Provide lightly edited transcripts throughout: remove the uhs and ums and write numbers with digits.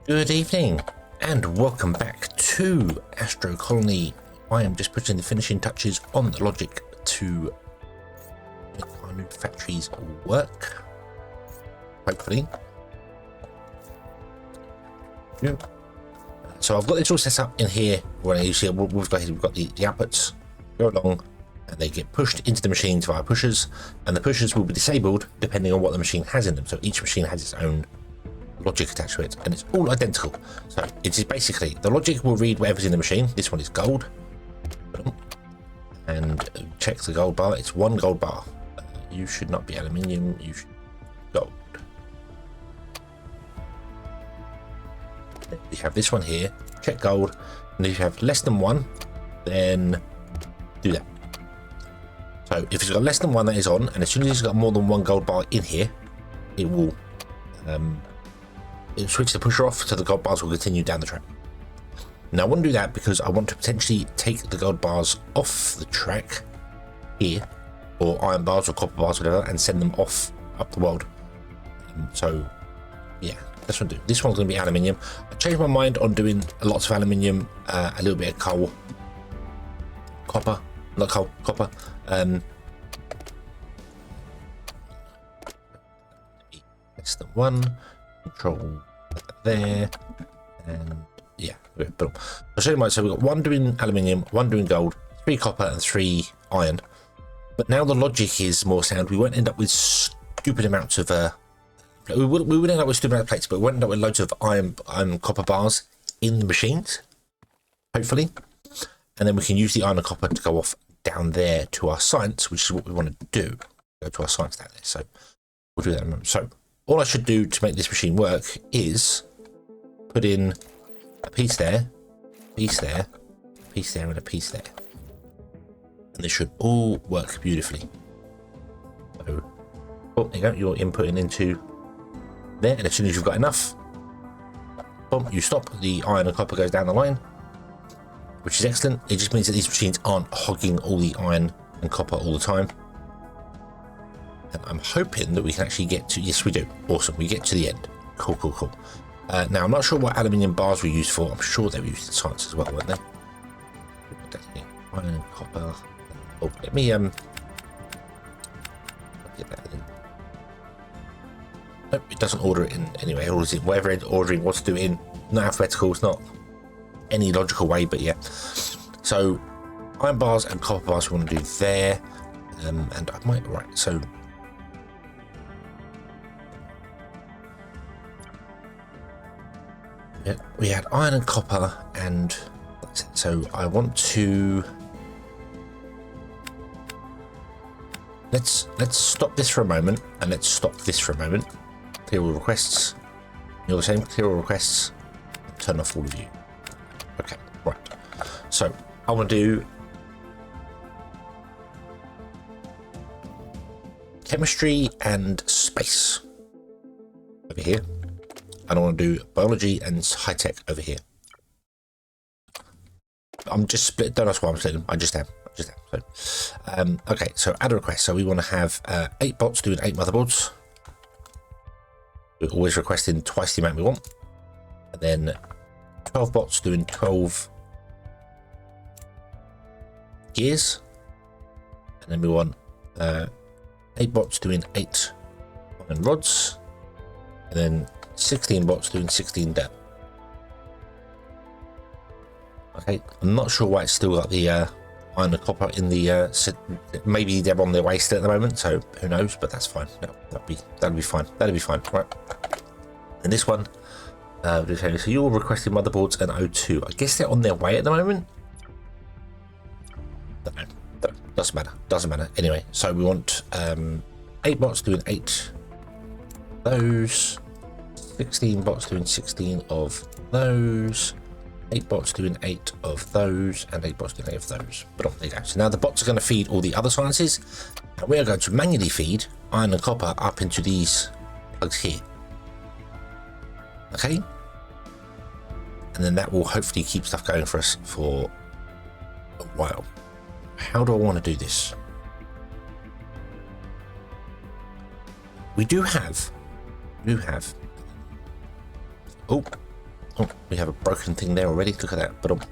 Good evening and welcome back to Astro Colony. I am just putting the finishing touches on the logic to make our new factories work, hopefully. Yeah. So I've got this all set up in here where you see we've got the outputs go along and they get pushed into the machines via pushers, and the pushers will be disabled depending on what the machine has in them. So each machine has its own logic attached to it and it's all identical. So it is basically the logic will read whatever's in the machine. This one is gold, and check the gold bar. It's one gold bar. You should not be aluminium, you should be gold. You have this one here, check gold, and if you have less than one, then do that. So if it's got less than one, that is on, and as soon as it's got more than one gold bar in here, it will it'll switch the pusher off, so the gold bars will continue down the track. Now I want to do that because I want to potentially take the gold bars off the track here, or iron bars or copper bars, whatever, and send them off up the world. So yeah, that's what I do. This one's going to be aluminium. I changed my mind on doing lots of aluminium, a little bit of coal, copper, not coal, copper. Less than one. Control there, and yeah, boom. I'll show you my. So we've got one doing aluminium, one doing gold, 3 copper, and 3 iron. But now the logic is more sound. We won't end up with stupid amounts of we would end up with stupid amounts of plates, but we won't end up with loads of iron copper bars in the machines, hopefully. And then we can use the iron and copper to go off down there to our science, which is what we want to do. Go to our science down there. So we'll do that in a moment. So all I should do to make this machine work is put in a piece there, piece there, piece there, and a piece there. And this should all work beautifully. So, oh, there you go, you're inputting into there, and as soon as you've got enough, boom, you stop, the iron and copper goes down the line, which is excellent. It just means that these machines aren't hogging all the iron and copper all the time. And I'm hoping that we can actually get to, yes we do, awesome, we get to the end. Cool, cool, cool. Now I'm not sure what aluminium bars were used for. I'm sure they were used in science as well, weren't they? Iron and copper. Oh, let me get that in. Nope, it doesn't order it in anyway. It orders it whatever it's ordering wants to do it in. Not alphabetical, it's not any logical way, but yeah. So iron bars and copper bars we want to do there. And I might, right, so yeah, we had iron and copper, and that's it. So I want to let's stop this for a moment, and let's stop this for a moment. Clear all requests. You're the same. Clear all requests. Turn off all of you. Okay, right. So I want to do chemistry and space over here, and I want to do biology and high tech over here. I'm just split. Don't ask why I'm splitting them. I just am. So, okay. So add a request. So we want to have 8 bots doing 8 motherboards. We're always requesting twice the amount we want, and then 12 bots doing 12 gears, and then we want 8 bots doing 8 iron rods, and then 16 bots doing 16 depth. Okay, I'm not sure why it's still got the iron and copper in the maybe they're on their way still at the moment, so who knows, but that's fine. No, that'll be fine. That'll be fine, right? And this one, so you're requesting motherboards and O2. I guess they're on their way at the moment. Don't know. Doesn't matter. Anyway, so we want 8 bots doing 8 those, 16 bots doing 16 of those, 8 bots doing 8 of those, and 8 bots doing 8 of those. But there you go. So now the bots are going to feed all the other sciences, and we are going to manually feed iron and copper up into these plugs here. Okay, and then that will hopefully keep stuff going for us for a while. How do I want to do this? We do have. Oh, Oh, we have a broken thing there already. Look at that. But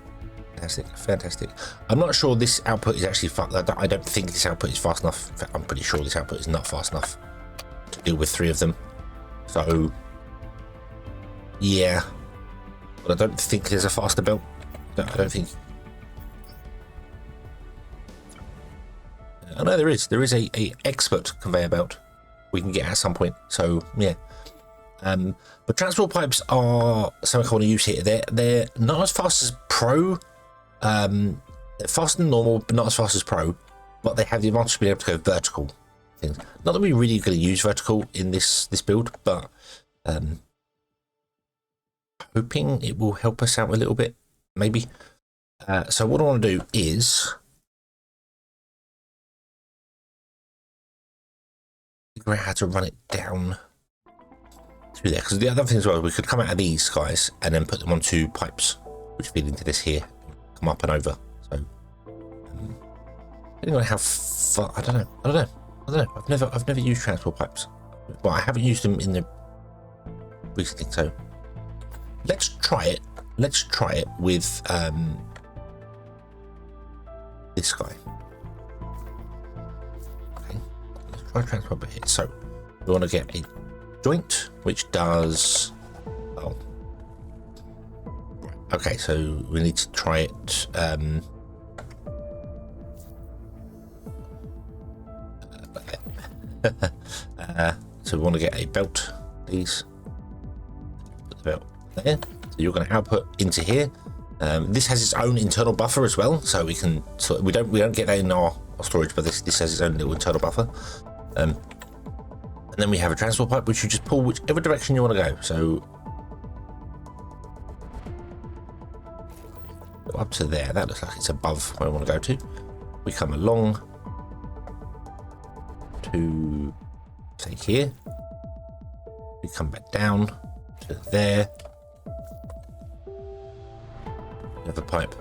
fantastic, fantastic. I'm not sure this output is actually I don't think this output is fast enough. In fact, I'm pretty sure this output is not fast enough to deal with 3 of them. So, yeah. But I don't think there's a faster belt. I don't think. I know there is. There is a expert conveyor belt we can get at some point. So, yeah. But transport pipes are something I want to use here. They're not as fast as Pro. They're faster than normal, but not as fast as Pro. But they have the advantage of being able to go vertical things. Not that we're really going to use vertical in this build, but hoping it will help us out a little bit, maybe. So what I want to do is figure out how to run it down through there, because the other thing as well, we could come out of these guys and then put them onto pipes which feed into this here, come up and over. So depending on how far, I don't know. I've never used transport pipes. Well, I haven't used them in the recent thing, so let's try it. Let's try it with this guy. Okay, let's try transport bit here. So we want to get a joint which does, oh, okay, so we need to try it so we want to get a belt, please. Put the belt there. So you're going to output into here. This has its own internal buffer as well, so we can. So we don't get that in our storage, but this has its own little internal buffer. And then we have a transport pipe, which you just pull whichever direction you want to go. So up to there. That looks like it's above where I want to go to. We come along to say here. We come back down to there. We have a pipe.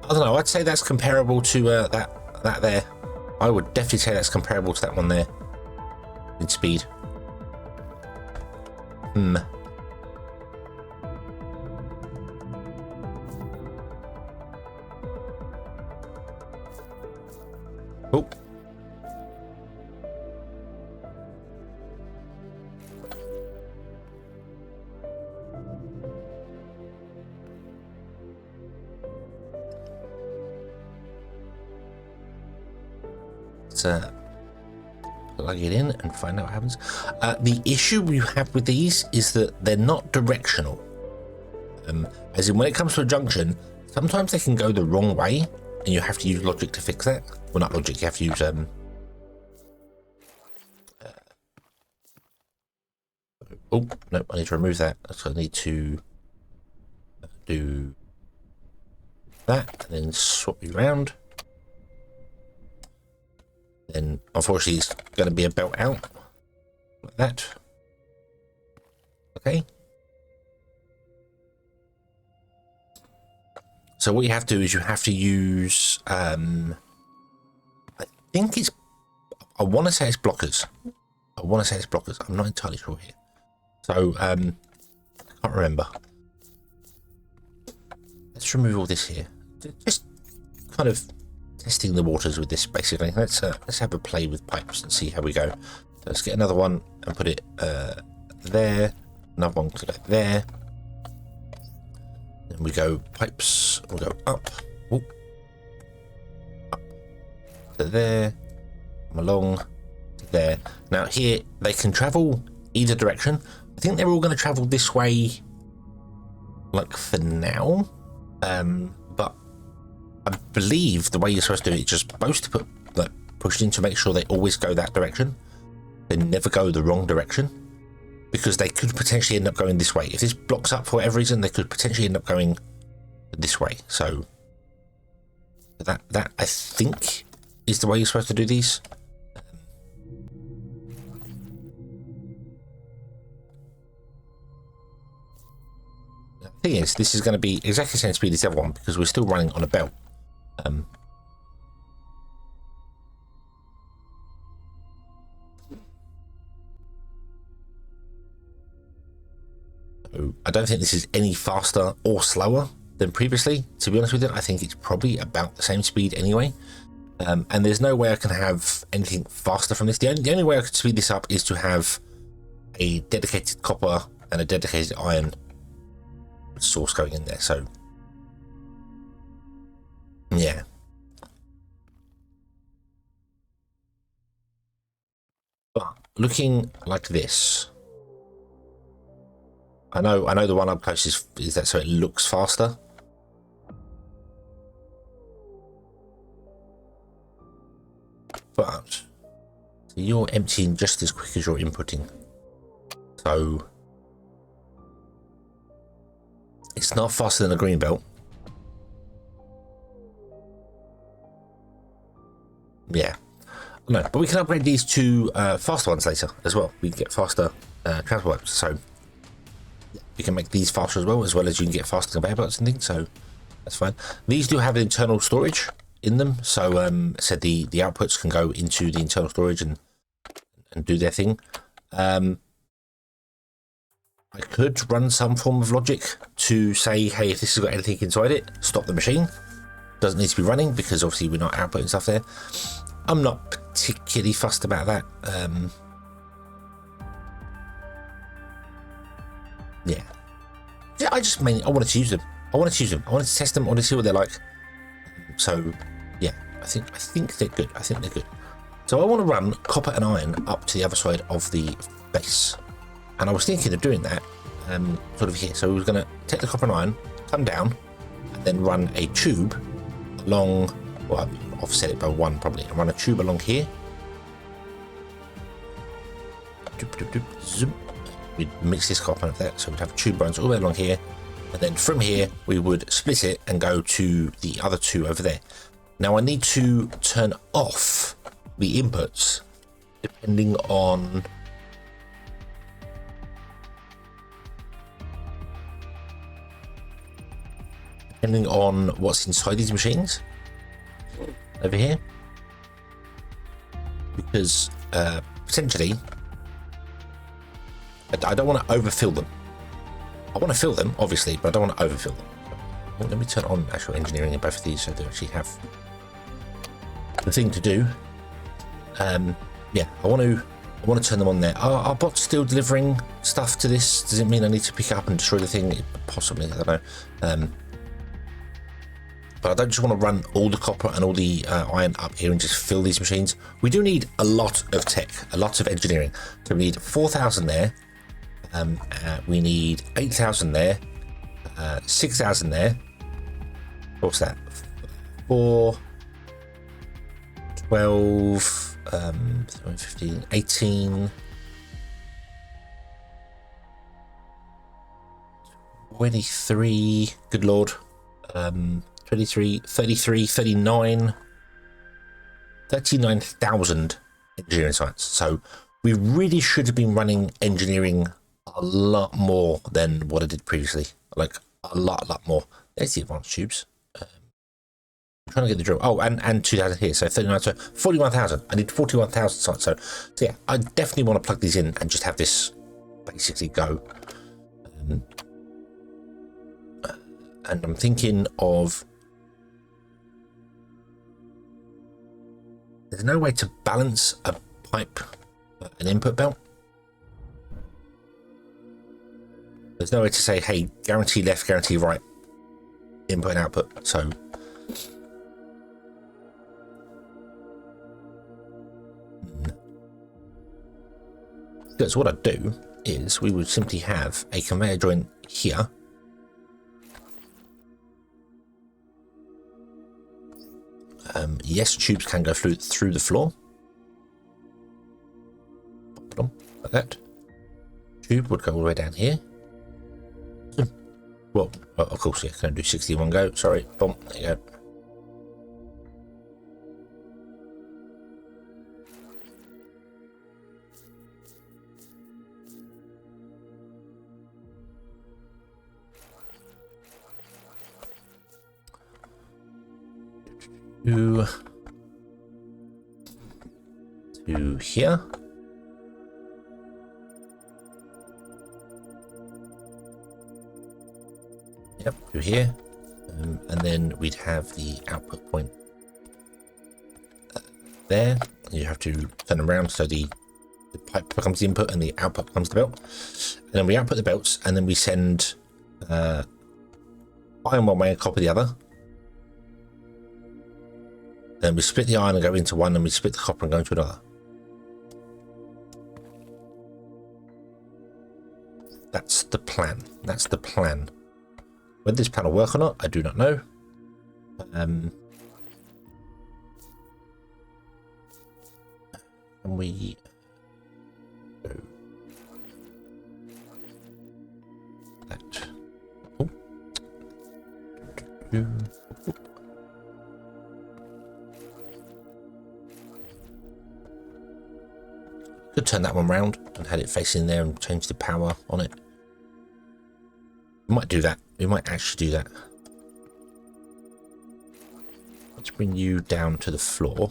I don't know. I'd say that's comparable to that there. I would definitely say that's comparable to that one there in speed. Oh. Let's plug it in and find out what happens. The issue we have with these is that they're not directional. As in, when it comes to a junction, sometimes they can go the wrong way, and you have to use logic to fix that. Well, not logic, you have to use oh no, I need to remove that. So I need to do that and then swap you around. Then unfortunately it's going to be a belt out like that. Okay. So what you have to do is you have to use I think it's, I want to say it's blockers. I'm not entirely sure here. So I can't remember. Let's remove all this here. Just kind of testing the waters with this, basically. Let's have a play with pipes and see how we go. So let's get another one and put it there. Another one to go there. Then we go pipes. We'll go up. Ooh. Up to there. Come along to there. Now here they can travel either direction. I think they're all going to travel this way, like for now. But I believe the way you're supposed to do it is just supposed to put like pushed in to make sure they always go that direction. They never go the wrong direction, because they could potentially end up going this way. If this blocks up for whatever reason, they could potentially end up going this way. So that I think is the way you're supposed to do these. The thing is, this is going to be exactly the same speed as the other one because we're still running on a belt. So I don't think this is any faster or slower than previously. To be honest with you, I think it's probably about the same speed anyway. And there's no way I can have anything faster from this. The only way I could speed this up is to have a dedicated copper and a dedicated iron source going in there. So yeah. But looking like this, I know the one up close is that so it looks faster. But so you're emptying just as quick as you're inputting. So it's not faster than a green belt. Yeah. No, but we can upgrade these to faster ones later as well. We can get faster transport boats, so we can make these faster as well as you can get faster conveyor belts and things. So that's fine. These do have internal storage in them, so the outputs can go into the internal storage and do their thing. I could run some form of logic to say, hey, if this has got anything inside it, stop the machine. Doesn't need to be running because obviously we're not outputting stuff there. I'm not particularly fussed about that. Yeah, I just mainly I wanted to use them. I wanted to test them. I wanted to see what they're like. So yeah, I think they're good. So I want to run copper and iron up to the other side of the base, and I was thinking of doing that sort of here. So we were going to take the copper and iron, come down, and then run a tube along. Well, I've offset it by one probably, and run a tube along here. Zoom. We'd mix this copper with that, so we'd have tube runs all the way along here, and then from here we would split it and go to the other two over there. Now I need to turn off the inputs depending on what's inside these machines over here, because potentially I don't want to overfill them. I want to fill them obviously, but I don't want to overfill them. So let me turn on actual engineering in both of these so they actually have the thing to do. Yeah, I want to turn them on there. Are bots still delivering stuff to this? Does it mean I need to pick it up and destroy the thing? Possibly, I don't know. But I don't just want to run all the copper and all the iron up here and just fill these machines. We do need a lot of tech, a lot of engineering. So we need 4,000 there. We need 8,000 there. 6,000 there. What's that? 4, 12, 15, 18, 23. Good Lord. 23, 33, 39, 39,000 engineering science. So we really should have been running engineering a lot more than what I did previously. Like a lot more. There's the advanced tubes. I'm trying to get the drill. Oh, and 2,000 here. So 39, so 41,000. I need 41,000 science. So yeah, I definitely want to plug these in and just have this basically go. And I'm thinking of, there's no way to balance a pipe, an input belt. There's no way to say, hey, guarantee left, guarantee right, input and output. So because what I'd do is we would simply have a conveyor joint here. Yes, tubes can go through the floor. Like that. Tube would go all the way down here. Well, of course, yeah, can do 60 in one go. Sorry, boom, there you go. To here. Yep, to here. And then we'd have the output point there. You have to turn around so the pipe becomes the input and the output becomes the belt. And then we output the belts, and then we send iron one way and copper the other. Then we split the iron and go into one, and we split the copper and go into another. That's the plan. That's the plan. Whether this plan will work or not, I do not know. And we go that. Oh. Could turn that one round and had it facing there and change the power on it. We might do that. We might actually do that. Let's bring you down to the floor.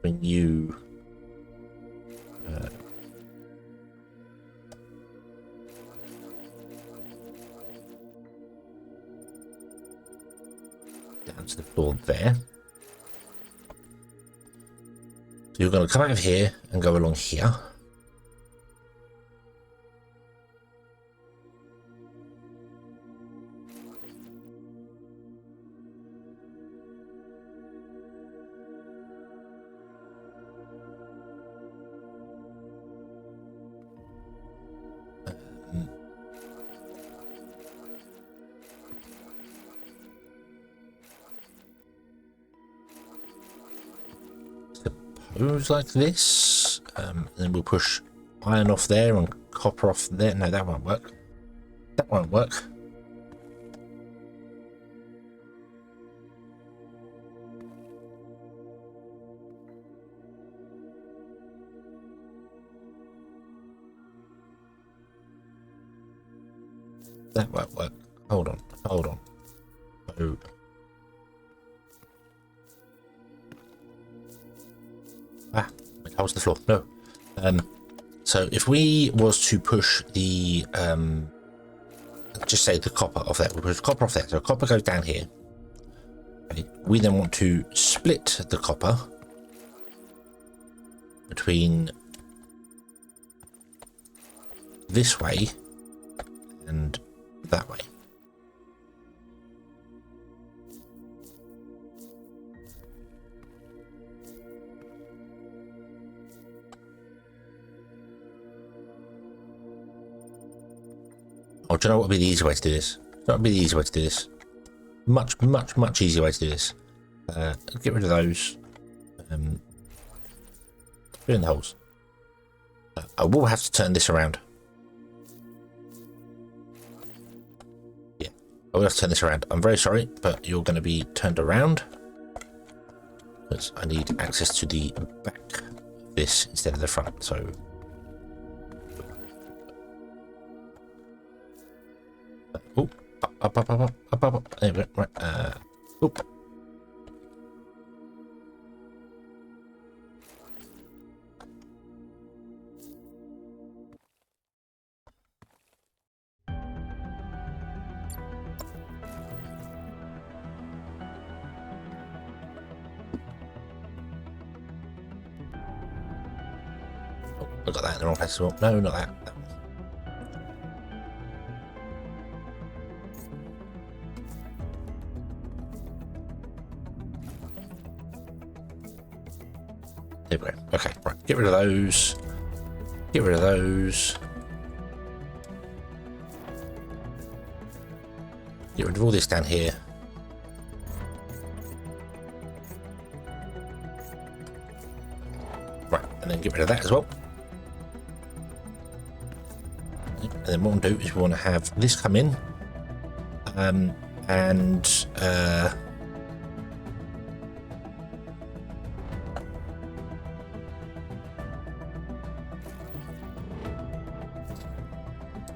Bring you down to the floor there. So you're going to come out of here and go along here. Moves like this, then we'll push iron off there and copper off there. No, that won't work. That won't work. That won't work. Hold on, hold on. Oh. Ah, it holds the floor. No. So if we was to push the just say the copper off there, we push copper off there. So copper goes down here. Okay. We then want to split the copper between this way and that way. Oh, do you know what would be the easy way to do this? That would be the easy way to do this. Much easier way to do this. Get rid of those. Put in the holes. I will have to turn this around. Yeah, I will have to turn this around. I'm very sorry, but you're going to be turned around. Because I need access to the back of this instead of the front, so... Oh, up. There we go. Right. Oop. Oh, I got that in the wrong place as well. No, not that. There we go. Okay, right. Get rid of those. Get rid of those. Get rid of all this down here. Right, and then get rid of that as well. And then what we'll do is we want to have this come in.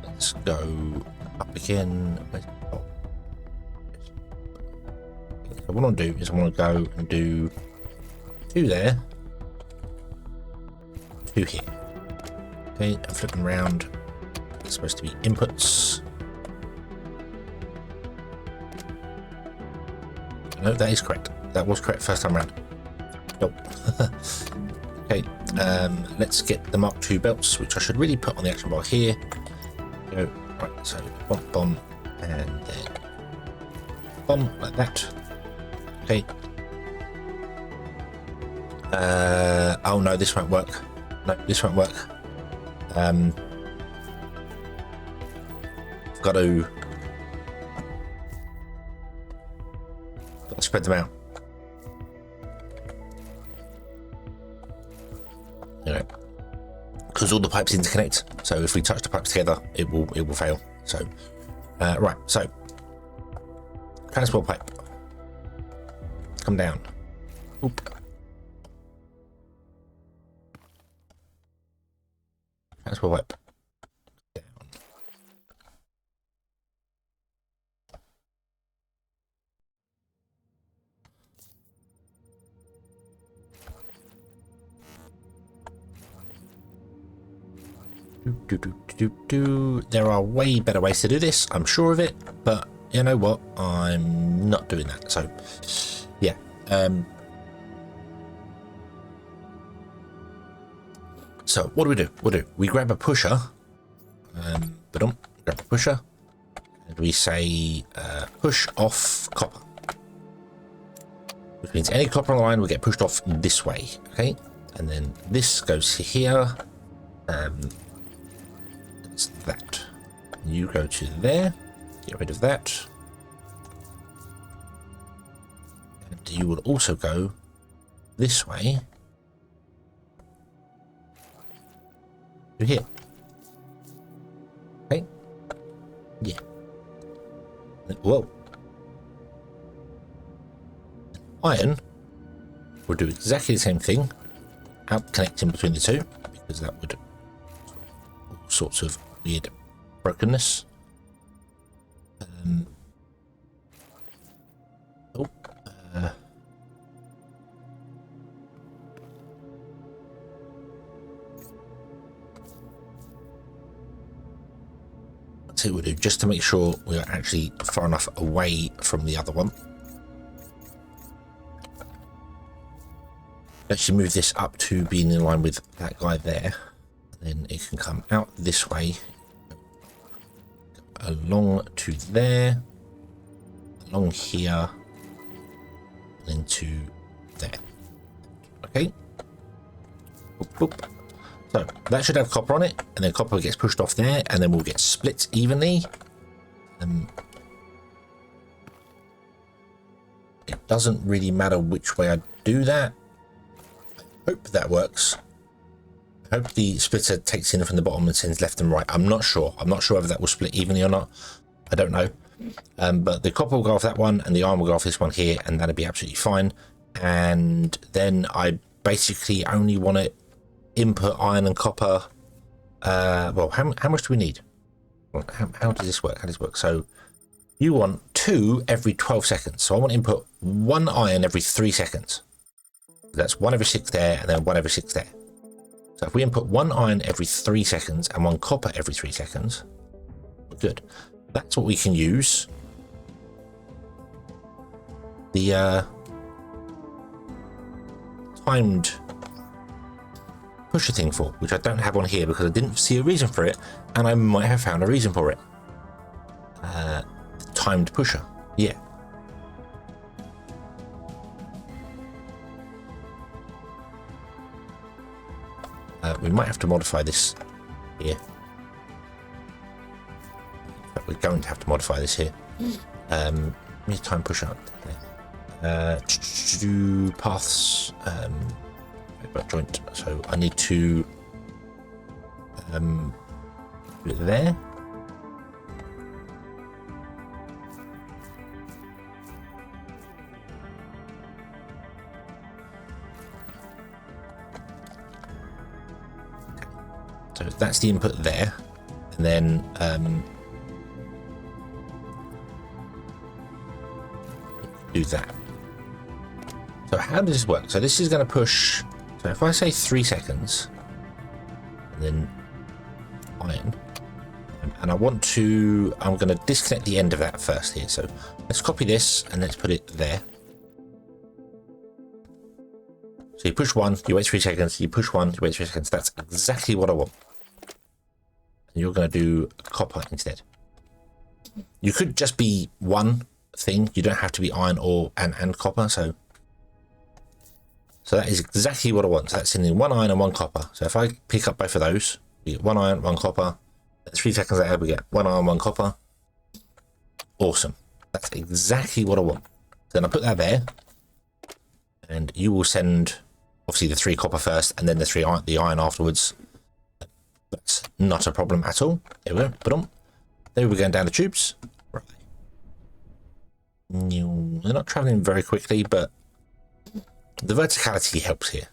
Let's go up again. So what I want to do is I want to go and do 2 there, 2 here. Okay, and flipping around It's supposed to be inputs. No, that is correct. That was correct first time around. Nope. Okay, let's get the Mark II belts, which I should really put on the action bar here. Go. Right, so bomb, and then bomb, like that. Okay. Oh no, this won't work. No, this won't work. Got to spread them out. You know, because all the pipes interconnect. So if we touch the pipes together, it will fail. So right. So transport pipe, come down. Oop. Transport pipe. There are way better ways to do this, I'm sure of it, but you know what, I'm not doing that. So yeah, so what do? We grab a pusher, grab a pusher, and we say push off copper, which means any copper on the line will get pushed off this way. Okay, and then this goes here. That you go to there, get rid of that, and you will also go this way to here. Okay, yeah. Whoa. Iron will do exactly the same thing, out connecting between the two, because that would all sorts of weird brokenness. Let's see what we do, just to make sure we are actually far enough away from the other one. Let's move this up to being in line with that guy there. Then it can come out this way, along to there, along here, and then to there. Okay. Boop, boop. So that should have copper on it, and then copper gets pushed off there, and then we'll get split evenly. It doesn't really matter which way I do that. I hope that works. I hope the splitter takes in from the bottom and sends left and right. I'm not sure. I'm not sure whether that will split evenly or not. I don't know. But the copper will go off that one and the iron will go off this one here, and that'll be absolutely fine. And then I basically only want to input iron and copper. Well, how much do we need? Well, how does this work? How does this work? So you want 2 every 12 seconds. So I want to input 1 iron every 3 seconds. That's 1 every 6 there, and then 1 every 6 there. So if we input 1 iron every 3 seconds and 1 copper every 3 seconds, we're good. That's what we can use the timed pusher thing for, which I don't have on here because I didn't see a reason for it, and I might have found a reason for it. Timed pusher, yeah. We might have to modify this here. But we're going to have to modify this here. Time push out. Paths. Joint. So I need to do it there. So that's the input there, and then do that. So how does this work? So this is going to push. So if I say 3 seconds, and then iron, and I'm going to disconnect the end of that first here. So let's copy this and let's put it there. So you push 1, you wait 3 seconds, you push 1, you wait 3 seconds. That's exactly what I want. And you're going to do copper instead. You could just be one thing. You don't have to be iron or and copper. So that is exactly what I want. So that's sending 1 iron and 1 copper. So if I pick up both of those, we get 1 iron, 1 copper. 3 seconds later, we get 1 iron, 1 copper. Awesome. That's exactly what I want. Then I put that there, and you will send obviously the 3 copper first, and then the iron afterwards. That's not a problem at all. There we go. Put on. There we're going down the tubes. Right. They're not traveling very quickly, but the verticality helps here.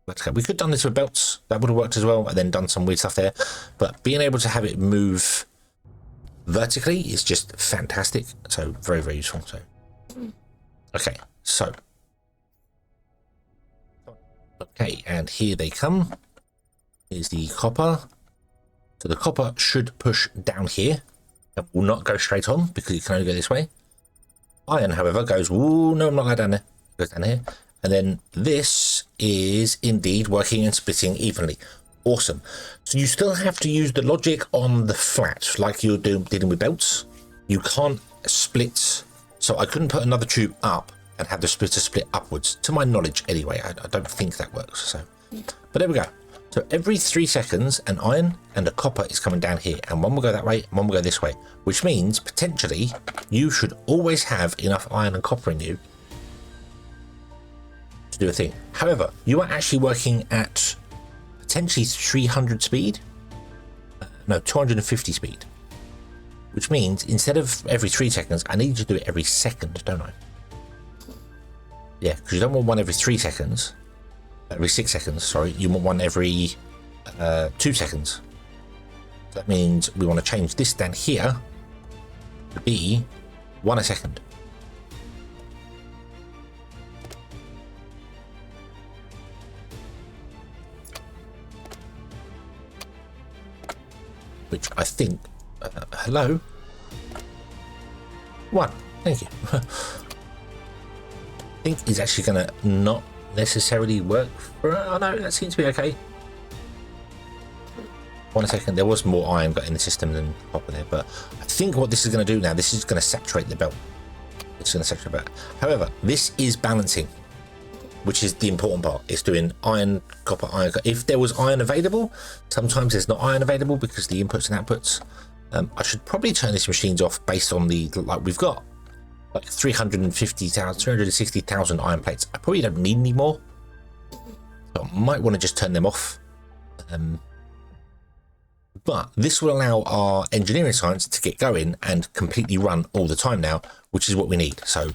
We could have done this with belts. That would have worked as well, and then done some weird stuff there. But being able to have it move vertically is just fantastic. So very, very useful. So okay, so okay, and here they come. Here's the copper. So the copper should push down here. It will not go straight on because it can only go this way. Iron, however, goes, ooh, no, I'm not going down there. It goes down here. And then this is indeed working and splitting evenly. Awesome. So you still have to use the logic on the flat, like you're dealing with belts. You can't split. So I couldn't put another tube up and have the splitter split upwards, to my knowledge anyway. I don't think that works. So, but there we go. So every 3 seconds, an iron and a copper is coming down here, and one will go that way, and one will go this way, which means potentially you should always have enough iron and copper in you to do a thing. However, you are actually working at potentially 300 speed, no, 250 speed, which means instead of every 3 seconds, I need you to do it every second, don't I? Yeah, because you don't want one every 3 seconds. Every 6 seconds, sorry, you want one every 2 seconds. That means we want to change this down here to be 1 a second. Which I think, hello? 1, thank you. I think is actually going to not necessarily work for, oh no, that seems to be okay. 1 second, there was more iron got in the system than copper there, but I think what this is going to do now, this is going to saturate the belt. It's going to saturate the belt. However, this is balancing, which is the important part. It's doing iron, copper, iron. If there was iron available, sometimes there's not iron available because the inputs and outputs. I should probably turn these machines off based on the, like we've got like 350,000, 360,000 iron plates. I probably don't need any more. So I might want to just turn them off. But this will allow our engineering science to get going and completely run all the time now, which is what we need. So,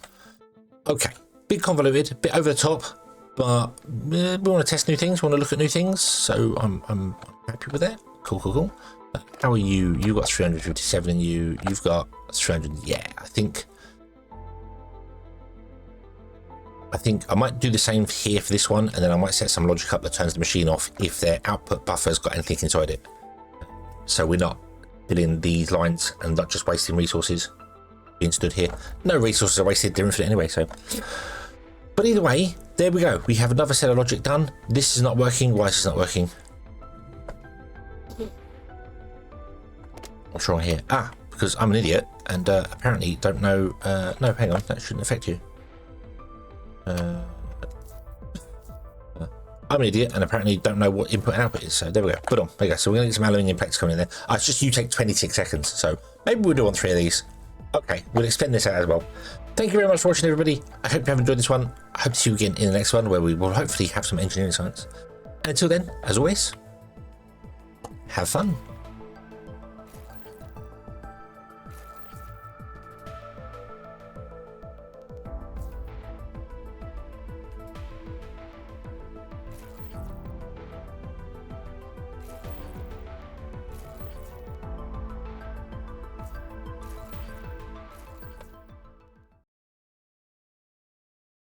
okay, bit convoluted, bit over the top, but we want to test new things. We want to look at new things. So I'm happy with that. Cool, cool, cool. How are you? You got 357 and you've got 300. Yeah, I think I might do the same here for this one, and then I might set some logic up that turns the machine off if their output buffer's got anything inside it. So we're not filling these lines and not just wasting resources being stood here. No resources are wasted, they're infinite anyway, so. But either way, there we go. We have another set of logic done. This is not working. Why is this not working? What's wrong here? Ah, because I'm an idiot and apparently don't know. No, hang on, that shouldn't affect you. I'm an idiot and apparently don't know what input and output is. So there we go. Put on. There you go. So we're going to get some aluminium plates coming in there. It's just you take 26 seconds. So maybe we'll do on 3 of these. Okay, we'll extend this out as well. Thank you very much for watching, everybody. I hope you have enjoyed this one. I hope to see you again in the next one where we will hopefully have some engineering science. And until then, as always, have fun.